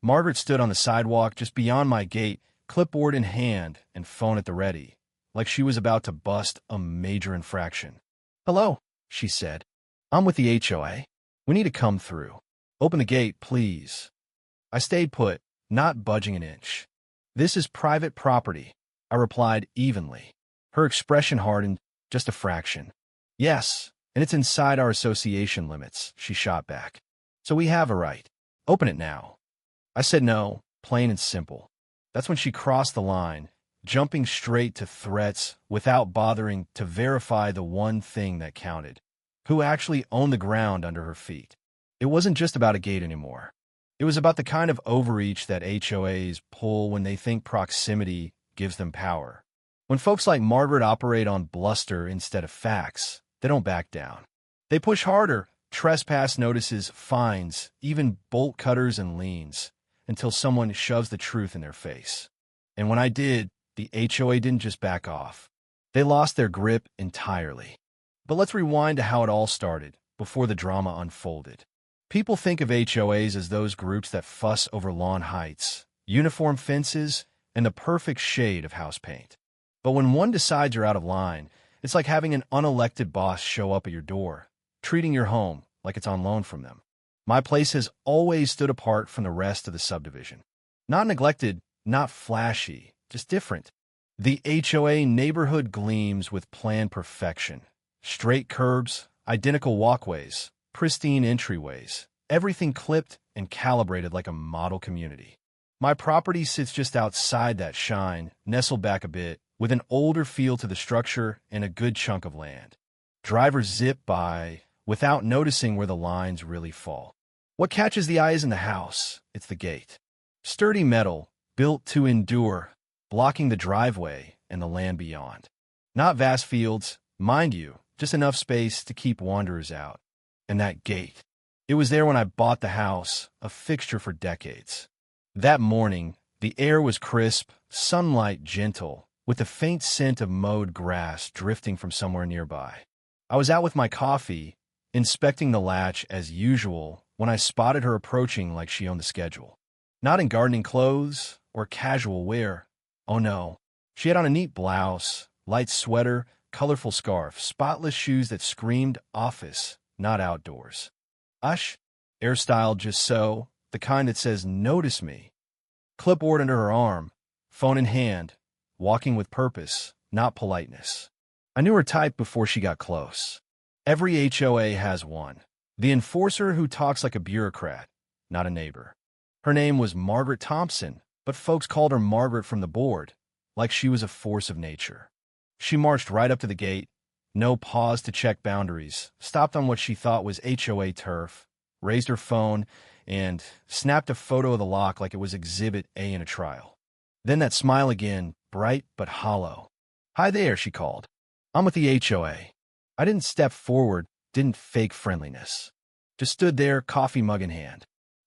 Margaret stood on the sidewalk just beyond my gate, clipboard in hand and phone at the ready, like she was about to bust a major infraction. "Hello," she said. "I'm with the HOA. We need to come through. Open the gate, please." I stayed put, not budging an inch. "This is private property," I replied evenly. Her expression hardened just a fraction. "Yes, and it's inside our association limits," she shot back. "So we have a right. Open it now." I said no, plain and simple. That's when she crossed the line, jumping straight to threats without bothering to verify the one thing that counted: who actually owned the ground under her feet. It wasn't just about a gate anymore. It was about the kind of overreach that HOAs pull when they think proximity gives them power. When folks like Margaret operate on bluster instead of facts, they don't back down. They push harder, trespass notices, fines, even bolt cutters and liens, until someone shoves the truth in their face. And when I did, the HOA didn't just back off. They lost their grip entirely. But let's rewind to how it all started, before the drama unfolded. People think of HOAs as those groups that fuss over lawn heights, uniform fences, and the perfect shade of house paint. But when one decides you're out of line, it's like having an unelected boss show up at your door, treating your home like it's on loan from them. My place has always stood apart from the rest of the subdivision. Not neglected, not flashy, just different. The HOA neighborhood gleams with planned perfection. Straight curbs, identical walkways, pristine entryways, everything clipped and calibrated like a model community. My property sits just outside that shine, nestled back a bit, with an older feel to the structure and a good chunk of land. Drivers zip by without noticing where the lines really fall. What catches the eye isn't the house, it's the gate. Sturdy metal, built to endure, blocking the driveway and the land beyond. Not vast fields, mind you, just enough space to keep wanderers out. And that gate. It was there when I bought the house, a fixture for decades. That morning, the air was crisp, sunlight gentle, with the faint scent of mowed grass drifting from somewhere nearby. I was out with my coffee, inspecting the latch as usual, when I spotted her approaching like she owned the schedule. Not in gardening clothes or casual wear. Oh no. She had on a neat blouse, light sweater, colorful scarf, spotless shoes that screamed office, not outdoors. Ush, hairstyle just so, the kind that says, "Notice me." Clipboard under her arm, phone in hand, walking with purpose, not politeness. I knew her type before she got close. Every HOA has one. The enforcer who talks like a bureaucrat, not a neighbor. Her name was Margaret Thompson, but folks called her Margaret from the board, like she was a force of nature. She marched right up to the gate, no pause to check boundaries, stopped on what she thought was HOA turf, raised her phone, and snapped a photo of the lock like it was Exhibit A in a trial. Then that smile again, bright but hollow. "Hi there," she called. "I'm with the HOA." I didn't step forward, didn't fake friendliness. Just stood there, coffee mug in hand.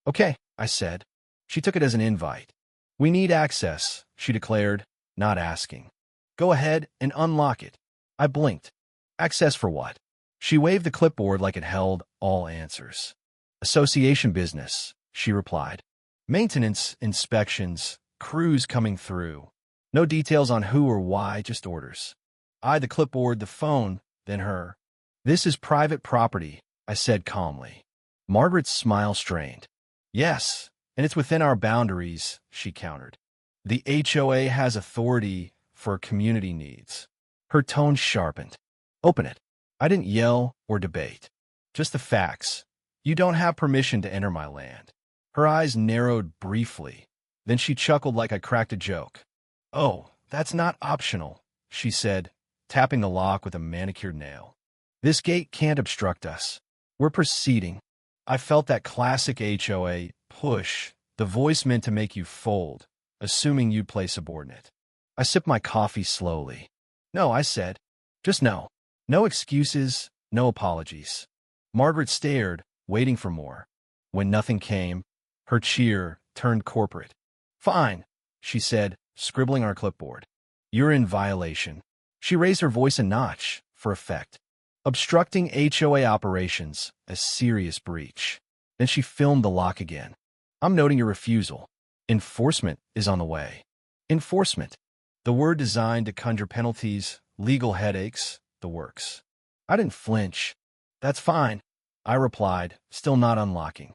"Okay," I said. She took it as an invite. "We need access," she declared, not asking. "Go ahead and unlock it." I blinked. "Access for what?" She waved the clipboard like it held all answers. "Association business," she replied. "Maintenance, inspections, crews coming through. No details on who or why, just orders." I, the clipboard, the phone, then her. "This is private property," I said calmly. Margaret's smile strained. "Yes, and it's within our boundaries," she countered. "The HOA has authority for community needs." Her tone sharpened. "Open it." I didn't yell or debate. Just the facts. "You don't have permission to enter my land." Her eyes narrowed briefly. Then she chuckled like I cracked a joke. "Oh, that's not optional," she said, tapping the lock with a manicured nail. "This gate can't obstruct us. We're proceeding." I felt that classic HOA push, the voice meant to make you fold, assuming you'd play subordinate. I sipped my coffee slowly. "No," I said. "Just no. No excuses, no apologies." Margaret stared, waiting for more. When nothing came, her cheer turned corporate. "Fine," she said, scribbling on her clipboard. "You're in violation." She raised her voice a notch, for effect. "Obstructing HOA operations, a serious breach." Then she filmed the lock again. I'm noting your refusal. Enforcement is on the way. Enforcement. The word designed to conjure penalties, legal headaches, the works. I didn't flinch. That's fine, I replied, still not unlocking.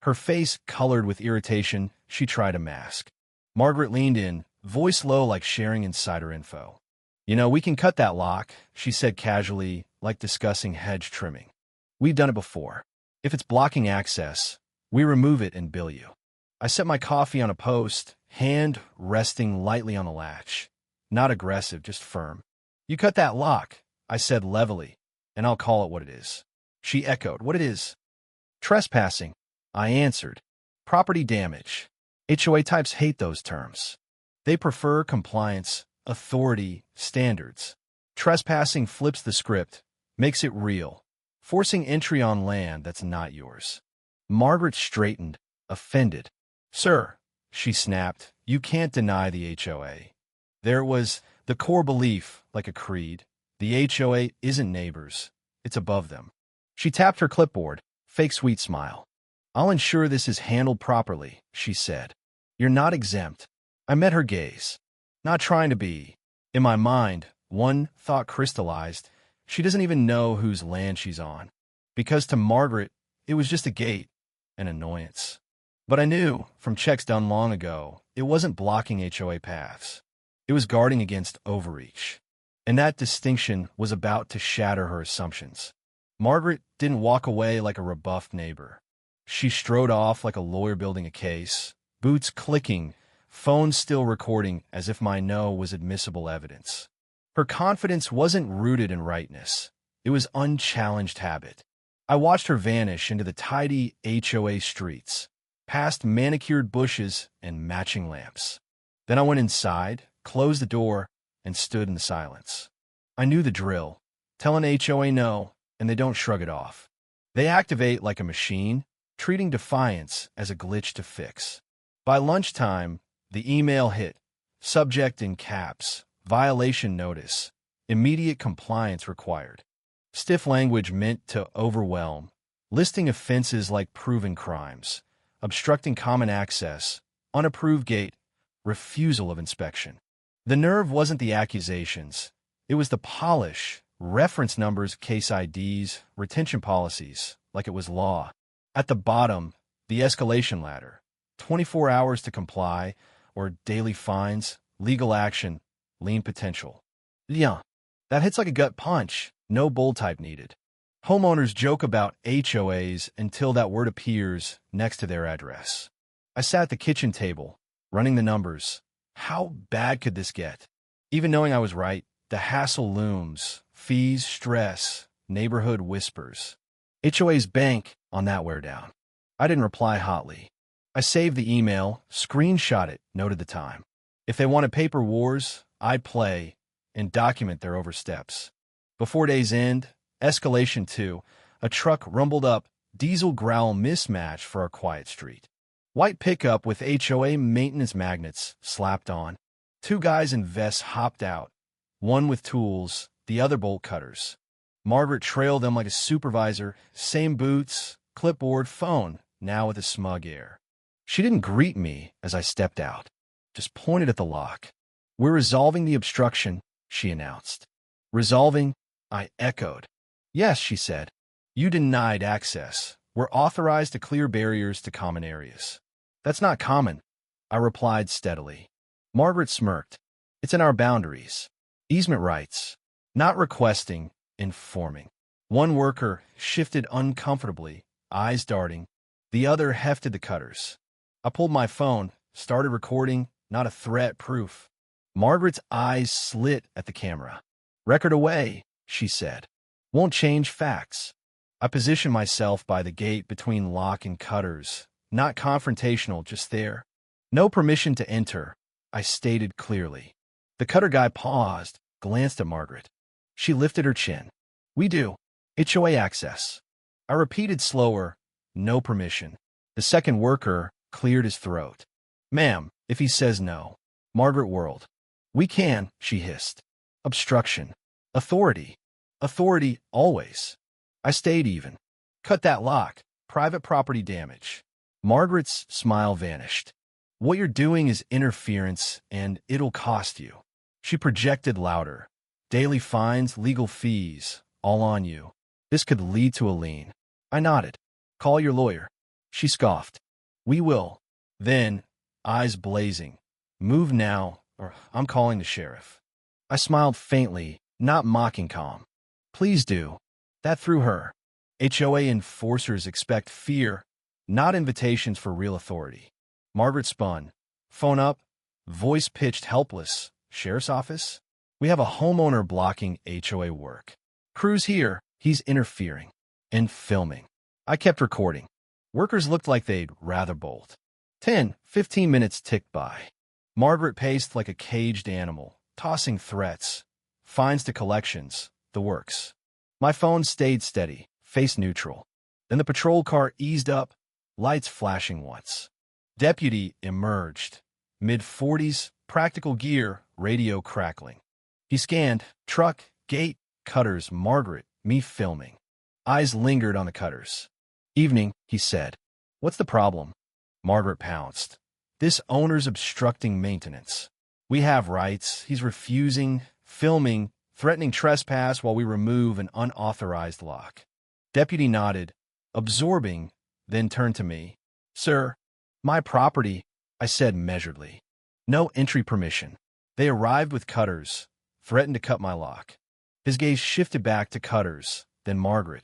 Her face colored with irritation. She tried a mask. Margaret leaned in, voice low like sharing insider info. You know, we can cut that lock, she said casually, like discussing hedge trimming. We've done it before. If it's blocking access, we remove it and bill you. I set my coffee on a post, hand resting lightly on the latch. Not aggressive, just firm. You cut that lock, I said levelly, and I'll call it what it is. She echoed, what it is? Trespassing, I answered. Property damage. HOA types hate those terms. They prefer compliance, authority, standards. Trespassing flips the script, makes it real, forcing entry on land that's not yours. Margaret straightened, offended. Sir, she snapped, you can't deny the HOA. There it was, the core belief, like a creed. The HOA isn't neighbors. It's above them. She tapped her clipboard, fake sweet smile. I'll ensure this is handled properly, she said. You're not exempt. I met her gaze. Not trying to be. In my mind, one thought crystallized. She doesn't even know whose land she's on. Because to Margaret, it was just a gate, an annoyance. But I knew, from checks done long ago, it wasn't blocking HOA paths. It was guarding against overreach. And that distinction was about to shatter her assumptions. Margaret didn't walk away like a rebuffed neighbor. She strode off like a lawyer building a case, boots clicking, phone still recording as if my no was admissible evidence. Her confidence wasn't rooted in rightness. It was unchallenged habit. I watched her vanish into the tidy HOA streets, past manicured bushes and matching lamps. Then I went inside, closed the door, and stood in silence. I knew the drill. Tell an HOA no, and they don't shrug it off. They activate like a machine, treating defiance as a glitch to fix. By lunchtime, the email hit. Subject in caps. Violation notice. Immediate compliance required. Stiff language meant to overwhelm. Listing offenses like proven crimes. Obstructing common access. Unapproved gate. Refusal of inspection. The nerve wasn't the accusations. It was the polish. Reference numbers, case IDs, retention policies, like it was law. At the bottom, the escalation ladder. 24 hours to comply, or daily fines, legal action, lien potential. Yeah, that hits like a gut punch. No bold type needed. Homeowners joke about HOAs until that word appears next to their address. I sat at the kitchen table, running the numbers. How bad could this get? Even knowing I was right, the hassle looms. Fees, stress, neighborhood whispers. HOA's bank on that wear down. I didn't reply hotly. I saved the email, screenshot it, noted the time. If they wanted paper wars, I'd play and document their oversteps. Before day's end, escalation 2, a truck rumbled up, diesel growl mismatch for our quiet street. White pickup with HOA maintenance magnets slapped on. 2 guys in vests hopped out, one with tools, the other bolt cutters. Margaret trailed them like a supervisor, same boots, clipboard, phone, now with a smug air. She didn't greet me as I stepped out, just pointed at the lock. We're resolving the obstruction, she announced. Resolving? I echoed. Yes, she said. You denied access. We're authorized to clear barriers to common areas. That's not common, I replied steadily. Margaret smirked. It's in our boundaries. Easement rights. Not requesting, informing. One worker shifted uncomfortably, eyes darting. The other hefted the cutters. I pulled my phone, started recording, not a threat, proof. Margaret's eyes slit at the camera. Record away, she said. Won't change facts. I positioned myself by the gate between lock and cutters. Not confrontational, just there. No permission to enter, I stated clearly. The cutter guy paused, glanced at Margaret. She lifted her chin. We do. HOA access. I repeated slower, no permission. The second worker cleared his throat. Ma'am, if he says no. Margaret whirled. We can, she hissed. Obstruction. Authority. Authority, always. I stayed even. Cut that lock. Private property damage. Margaret's smile vanished. What you're doing is interference, and it'll cost you. She projected louder. Daily fines, legal fees, all on you. This could lead to a lien. I nodded. Call your lawyer. She scoffed. We will. Then, eyes blazing. Move now, or I'm calling the sheriff. I smiled faintly, not mocking calm. Please do. That threw her. HOA enforcers expect fear, not invitations for real authority. Margaret spun. Phone up. Voice pitched helpless. Sheriff's office? We have a homeowner blocking HOA work. Crew's here. He's interfering. And filming. I kept recording. Workers looked like they'd rather bolt. 10, 15 minutes ticked by. Margaret paced like a caged animal, tossing threats, fines to collections, the works. My phone stayed steady, face neutral. Then the patrol car eased up, lights flashing once. Deputy emerged. Mid-40s, practical gear, radio crackling. He scanned, truck, gate, cutters, Margaret, me filming. Eyes lingered on the cutters. Evening, he said. What's the problem? Margaret pounced. This owner's obstructing maintenance. We have rights. He's refusing, filming, threatening trespass while we remove an unauthorized lock. Deputy nodded, absorbing, then turned to me. Sir, my property, I said measuredly. No entry permission. They arrived with cutters, threatened to cut my lock. His gaze shifted back to cutters, then Margaret.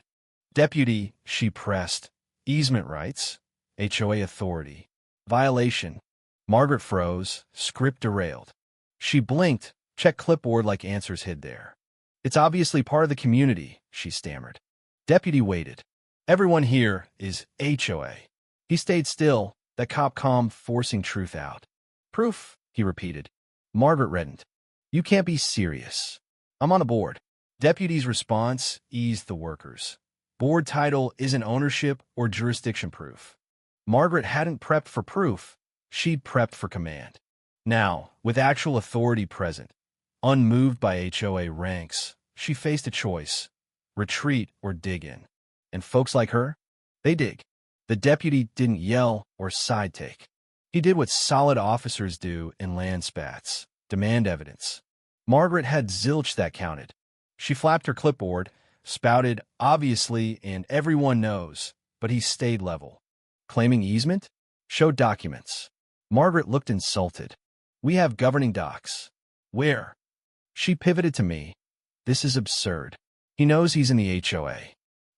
Deputy, she pressed. Easement rights. HOA authority. Violation. Margaret froze, script derailed. She blinked, checked clipboard like answers hid there. It's obviously part of the community, she stammered. Deputy waited. Everyone here is HOA. He stayed still, that cop calm, forcing truth out. Proof, he repeated. Margaret reddened. You can't be serious. I'm on the board. Deputy's response eased the workers. Board title isn't ownership or jurisdiction proof. Margaret hadn't prepped for proof. She'd prepped for command. Now, with actual authority present, unmoved by HOA ranks, she faced a choice. Retreat or dig in. And folks like her? They dig. The deputy didn't yell or side take. He did what solid officers do in land spats. Demand evidence. Margaret had zilch that counted. She flapped her clipboard, spouted, obviously, and everyone knows, but he stayed level. Claiming easement? Showed documents. Margaret looked insulted. We have governing docs. Where? She pivoted to me. This is absurd. He knows he's in the HOA.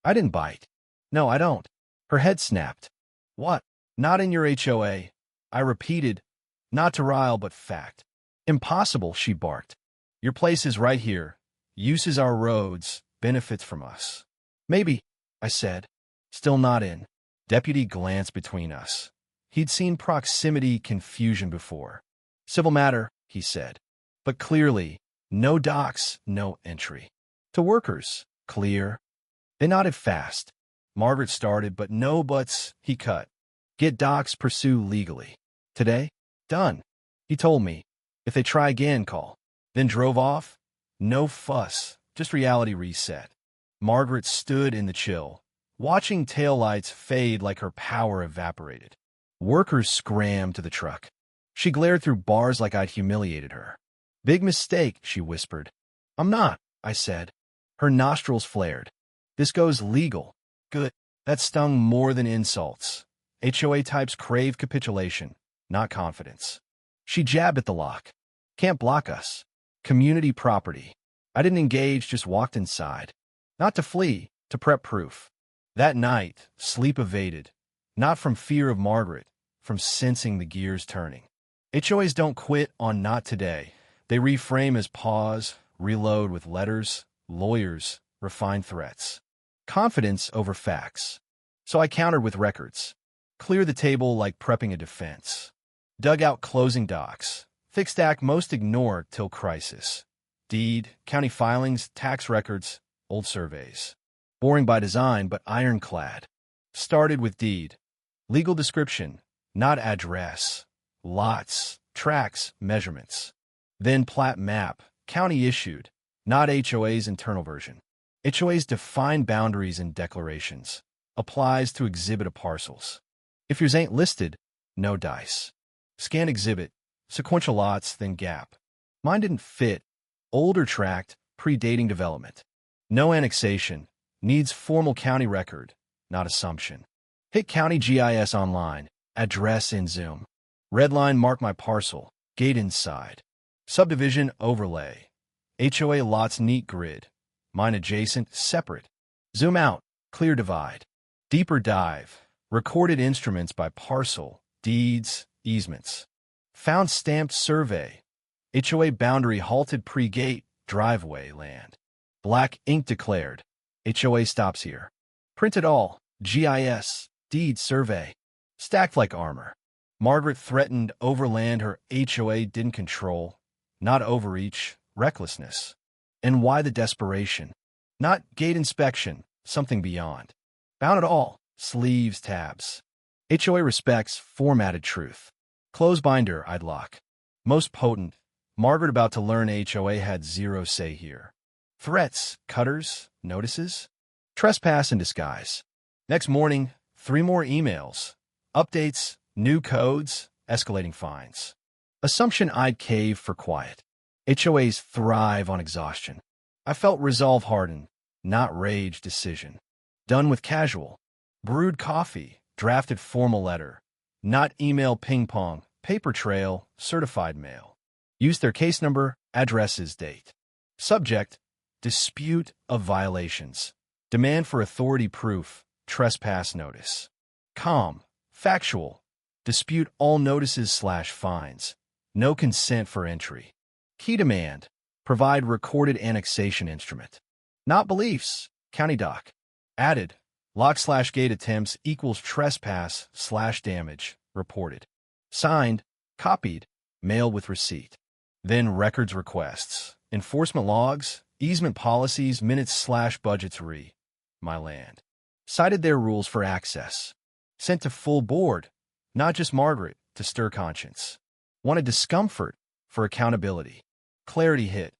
I didn't bite. No, I don't. Her head snapped. What? Not in your HOA. I repeated, not to rile but fact. Impossible, she barked. Your place is right here. Uses our roads, benefits from us. Maybe, I said. Still not in. Deputy glanced between us. He'd seen proximity confusion before. Civil matter, he said. But clearly, no docs, no entry. To workers, clear. They nodded fast. Margaret started, but no buts, he cut. Get docs, pursue legally. Today? Done. He told me. If they try again, call. Then drove off. No fuss, just reality reset. Margaret stood in the chill, watching taillights fade like her power evaporated. Workers scrammed to the truck. She glared through bars like I'd humiliated her. Big mistake, she whispered. I'm not, I said. Her nostrils flared. This goes legal. Good. That stung more than insults. HOA types crave capitulation, not confidence. She jabbed at the lock. Can't block us. Community property. I didn't engage, just walked inside. Not to flee, to prep proof. That night, sleep evaded. Not from fear of Margaret, from sensing the gears turning. HOAs don't quit on not today. They reframe as pause, reload with letters, lawyers, refined threats. Confidence over facts. So I countered with records. Clear the table like prepping a defense. Dug out closing docs. Thick stack most ignore till crisis. Deed, county filings, tax records, old surveys. Boring by design, but ironclad. Started with deed. Legal description, not address. Lots, tracks, measurements. Then plat map, county issued, not HOA's internal version. HOA's define boundaries and declarations. Applies to exhibit parcels. If yours ain't listed, no dice. Scan exhibit, sequential lots, then gap. Mine didn't fit. Older tract, predating development. No annexation. Needs formal county record, not assumption. Hit County GIS online. Address in Zoom. Red line mark my parcel. Gate inside. Subdivision overlay. HOA lots neat grid. Mine adjacent, separate. Zoom out. Clear divide. Deeper dive. Recorded instruments by parcel. Deeds, easements. Found stamped survey. HOA boundary halted pre-gate, driveway land. Black ink declared. HOA stops here. Printed all. GIS, deed survey. Stacked like armor. Margaret threatened overland her HOA didn't control. Not overreach, recklessness. And why the desperation? Not gate inspection, something beyond. Bound it all. Sleeves, tabs. HOA respects formatted truth. Close binder, I'd lock. Most potent. Margaret about to learn HOA had zero say here. Threats, cutters, notices. Trespass in disguise. Next morning, 3 more emails. Updates, new codes, escalating fines. Assumption I'd cave for quiet. HOAs thrive on exhaustion. I felt resolve hardened, not rage decision. Done with casual. Brewed coffee, drafted formal letter. Not email ping-pong, paper trail, certified mail. Use their case number, addresses, date. Subject, dispute of violations. Demand for authority proof, trespass notice. Calm, factual. Dispute all notices/fines. No consent for entry. Key demand, provide recorded annexation instrument. Not beliefs, county doc. Added, lock/gate attempts equals trespass/damage, reported. Signed, copied, mail with receipt. Then records requests, enforcement logs, easement policies, minutes/budgets my land. Cited their rules for access. Sent to full board, not just Margaret, to stir conscience. Wanted discomfort for accountability. Clarity hit.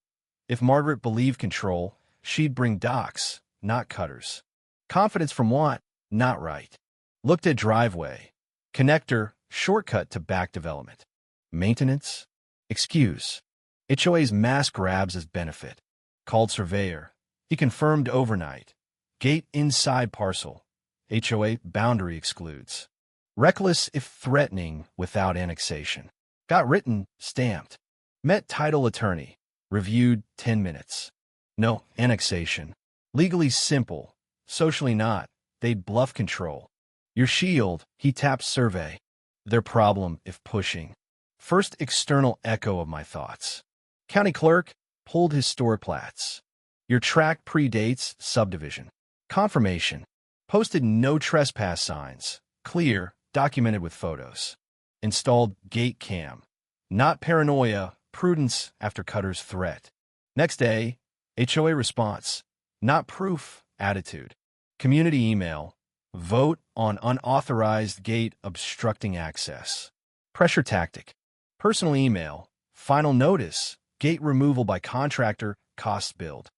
If Margaret believed control, she'd bring docs, not cutters. Confidence from want, not right. Looked at driveway. Connector, shortcut to back development. Maintenance. Excuse. HOA's mass grabs as benefit. Called surveyor. He confirmed overnight. Gate inside parcel. HOA boundary excludes. Reckless if threatening without annexation. Got written, stamped. Met title attorney. Reviewed 10 minutes. No annexation. Legally simple. Socially not. They'd bluff control. Your shield, he tapped survey. Their problem if pushing. First external echo of my thoughts. County clerk pulled historic plats. Your tract predates subdivision. Confirmation. Posted no trespass signs. Clear, documented with photos. Installed gate cam. Not paranoia, prudence after cutter's threat. Next day, HOA response. Not proof, attitude. Community email. Vote on unauthorized gate obstructing access. Pressure tactic. Personal email. Final notice. Gate removal by contractor. Cost billed.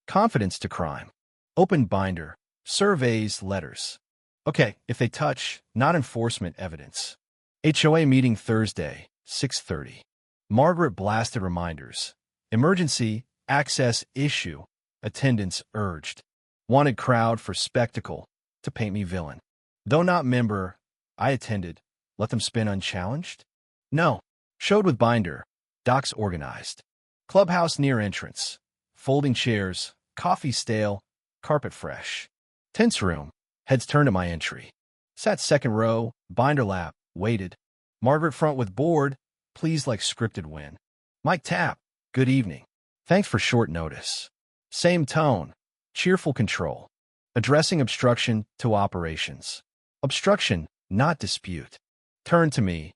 Confidence to crime. Open binder. Surveys, letters. Okay, if they touch, not enforcement evidence. HOA meeting Thursday, 6:30. Margaret blasted reminders. Emergency, access issue. Attendance urged. Wanted crowd for spectacle, to paint me villain. Though not member, I attended. Let them spin unchallenged? No. Showed with binder. Docs organized. Clubhouse near entrance. Folding chairs. Coffee stale. Carpet fresh. Tense room. Heads turned at my entry. Sat second row. Binder lap. Waited. Margaret front with board. Pleased like scripted win. Mike tap. Good evening. Thanks for short notice. Same tone. Cheerful control. Addressing obstruction to operations. Obstruction, not dispute. Turn to me.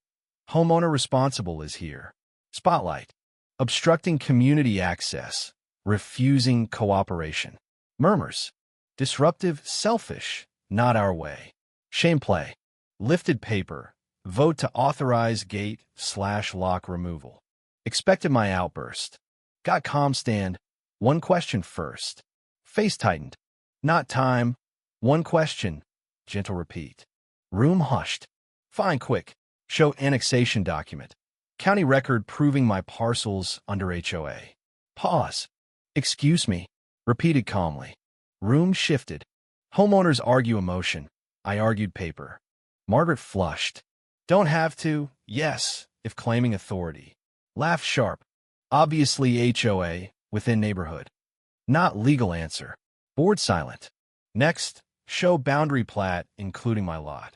Homeowner responsible is here. Spotlight. Obstructing community access. Refusing cooperation. Murmurs. Disruptive, selfish, not our way. Shame play. Lifted paper. Vote to authorize gate/lock removal. Expected my outburst. Got calm stand. One question first. Face tightened. Not time. One question. Gentle repeat. Room hushed. Fine, quick. Show annexation document. County record proving my parcels under HOA. Pause. Excuse me. Repeated calmly. Room shifted. Homeowners argue emotion. I argued paper. Margaret flushed. Don't have to. Yes, if claiming authority. Laughed sharp. Obviously HOA, within neighborhood. Not legal answer. Board silent. Next, show boundary plat, including my lot.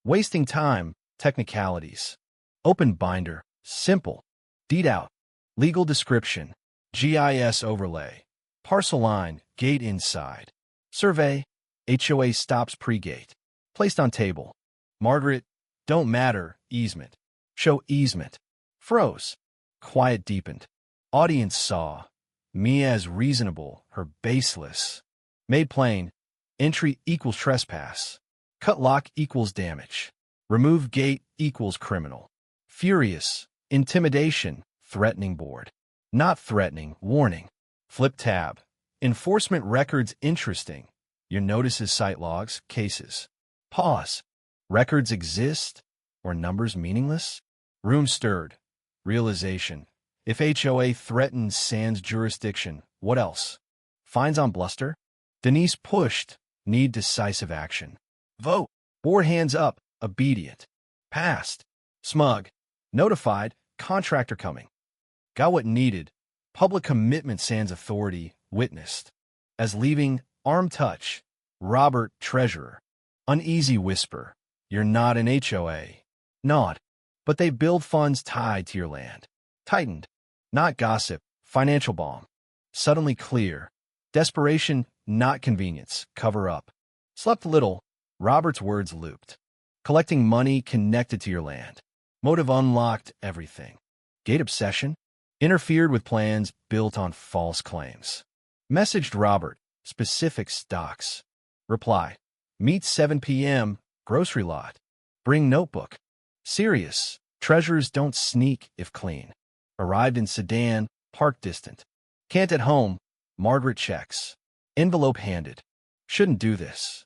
Wasting time, technicalities. Open binder, simple. Deed out. Legal description. GIS overlay. Parcel line, gate inside. Survey. HOA stops pre-gate. Placed on table. Margaret, don't matter, easement. Show easement. Froze. Quiet deepened. Audience saw. Me as reasonable, her baseless. Made plain. Entry equals trespass. Cut lock equals damage. Remove gate equals criminal. Furious. Intimidation. Threatening board. Not threatening. Warning. Flip tab. Enforcement records interesting. Your notices cite logs, cases. Pause. Records exist? Or numbers meaningless? Room stirred. Realization. If HOA threatens sans jurisdiction, what else? Fines on bluster? Denise pushed. Need decisive action. Vote. Board hands up. Obedient. Passed. Smug. Notified. Contractor coming. Got what needed. Public commitment sans authority. Witnessed. As leaving, arm touch. Robert, treasurer. Uneasy whisper. You're not an HOA. Not. But they build funds tied to your land. Tightened. Not gossip. Financial bomb. Suddenly clear. Desperation, not convenience. Cover up. Slept little. Robert's words looped. Collecting money connected to your land. Motive unlocked everything. Gate obsession. Interfered with plans built on false claims. Messaged Robert. Specific stocks. Reply. Meet 7 p.m. Grocery lot. Bring notebook. Serious. Treasurers don't sneak if clean. Arrived in sedan. Park distant. Can't at home. Margaret checks. Envelope handed. Shouldn't do this.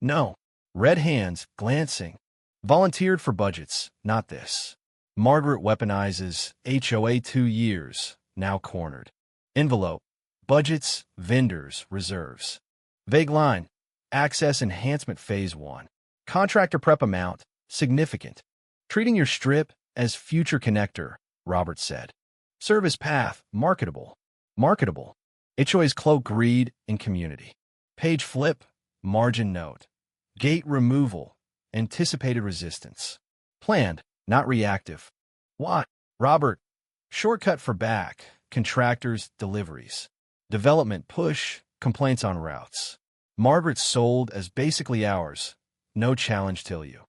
No. Red hands, glancing. Volunteered for budgets, not this. Margaret weaponizes. HOA 2 years. Now cornered. Envelope. Budgets, vendors, reserves. Vague line. Access enhancement phase 1. Contractor prep amount. Significant. Treating your strip as future connector, Robert said. Service path. Marketable. Marketable. HOA's cloak greed in community. Page flip. Margin note. Gate removal. Anticipated resistance. Planned, not reactive. What? Robert. Shortcut for back. Contractors, deliveries. Development push. Complaints on routes. Margaret sold as basically ours. No challenge till you.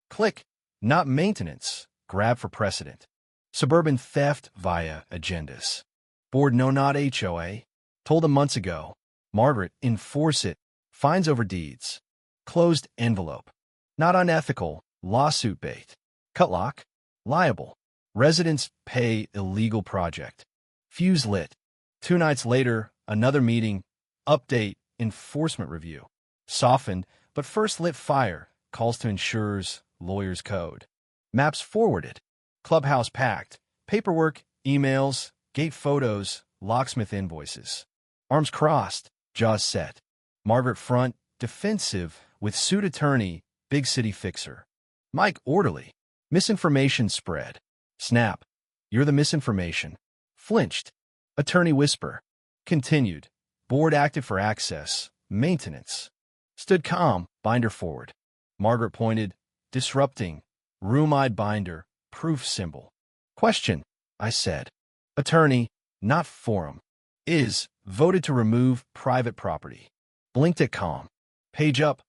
Click. Not maintenance. Grab for precedent. Suburban theft via agendas. Board no not HOA. Told them months ago. Margaret, enforce it. Fines over deeds. Closed envelope. Not unethical. Lawsuit bait. Cut lock. Liable. Residents pay illegal project. Fuse lit. 2 nights later, another meeting. Update. Enforcement review. Softened, but first lit fire. Calls to insurers. Lawyers code. Maps forwarded. Clubhouse packed. Paperwork. Emails. Gate photos. Locksmith invoices. Arms crossed. Jaws set. Margaret front. Defensive. With suit attorney. Big city fixer. Mike orderly. Misinformation spread. Snap. You're the misinformation. Flinched. Attorney whisper. Continued. Board active for access. Maintenance. Stood calm. Binder forward. Margaret pointed. Disrupting. Room-eyed binder. Proof symbol. Question. I said. Attorney. Not forum. Is. Voted to remove private property. Blinked at calm. Page up.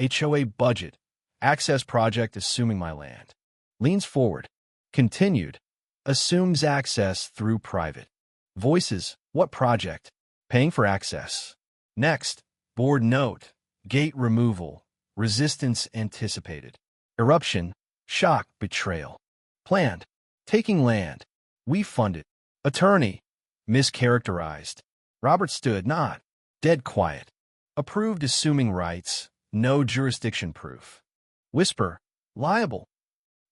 HOA budget. Access project assuming my land. Leans forward. Continued. Assumes access through private. Voices. What project? Paying for access. Next. Board note. Gate removal. Resistance anticipated. Eruption. Shock. Betrayal. Planned. Taking land. We funded. Attorney. Mischaracterized. Robert stood not. Dead quiet. Approved assuming rights. No jurisdiction proof. Whisper. Liable.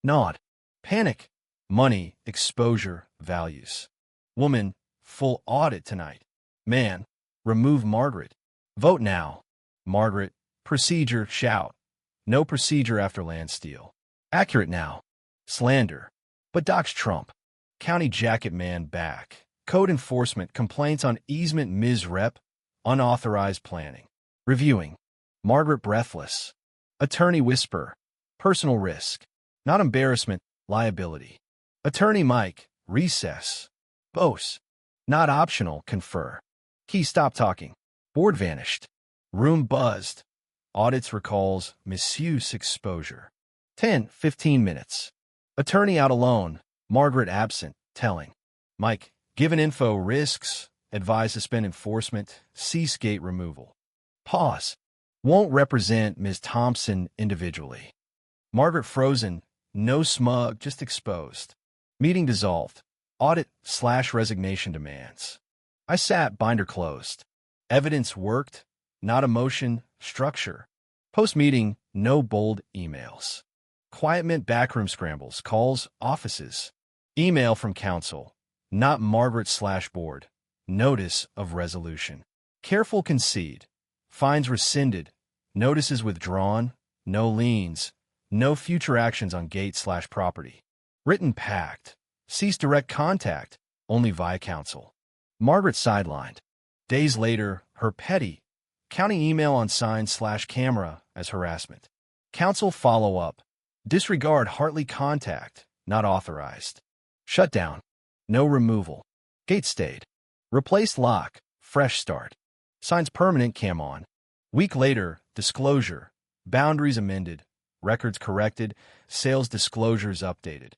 Nod. Panic. Money, exposure, values. Woman, full audit tonight. Man, remove Margaret. Vote now. Margaret, procedure, shout. No procedure after land steal. Accurate now. Slander. But docs Trump. County jacket man back. Code enforcement, complaints on easement Ms. Rep. Unauthorized planning. Reviewing. Margaret breathless. Attorney whisper. Personal risk. Not embarrassment, liability. Attorney Mike, recess. Bose. Not optional, confer. Key stop talking. Board vanished. Room buzzed. Audits recalls, misuse exposure. 10-15 minutes. Attorney out alone. Margaret absent, telling. Mike, given info risks, advise suspend enforcement, cease gate removal. Pause. Won't represent Ms. Thompson individually. Margaret frozen, no smug, just exposed. Meeting dissolved. Audit/resignation demands. I sat, binder closed. Evidence worked, not emotion, structure. Post-meeting, no bold emails. Quiet meant backroom scrambles, calls, offices. Email from counsel, not Margaret/board. Notice of resolution. Careful concede. Fines rescinded. Notices withdrawn. No liens. No future actions on gate/property. Written pact. Cease direct contact, only via counsel. Margaret sidelined. Days later, her petty. County email on sign/camera as harassment. Counsel follow-up. Disregard Hartley contact, not authorized. Shutdown. No removal. Gate stayed. Replaced lock. Fresh start. Signs permanent, cam on. Week later, disclosure. Boundaries amended. Records corrected. Sales disclosures updated.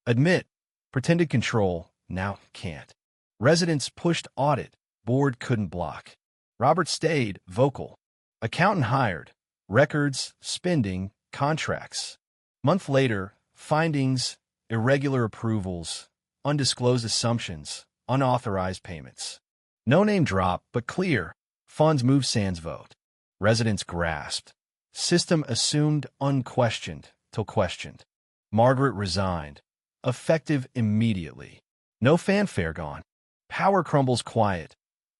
Admit. Pretended control. Now can't. Residents pushed audit. Board couldn't block. Robert stayed. Vocal. Accountant hired. Records. Spending. Contracts. Month later, findings. Irregular approvals. Undisclosed assumptions. Unauthorized payments. No name drop, but clear. Funds move sans vote. Residents grasped. System assumed unquestioned till questioned. Margaret resigned. Effective immediately. No fanfare gone. Power crumbles quiet.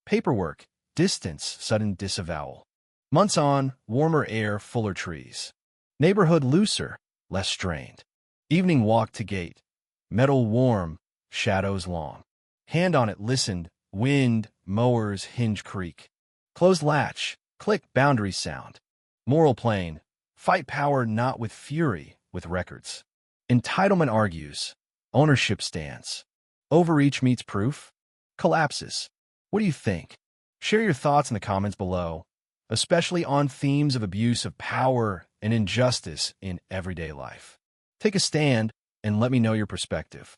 Paperwork. Distance. Sudden disavowal. Months on, warmer air, fuller trees. Neighborhood looser, less strained. Evening walk to gate. Metal warm, shadows long. Hand on it listened, wind, mowers, hinge creak. Closed latch, click, boundary sound. Moral plane, fight power not with fury, with records. Entitlement argues, ownership stands. Overreach meets proof, collapses. What do you think? Share your thoughts in the comments below, especially on themes of abuse of power and injustice in everyday life. Take a stand and let me know your perspective.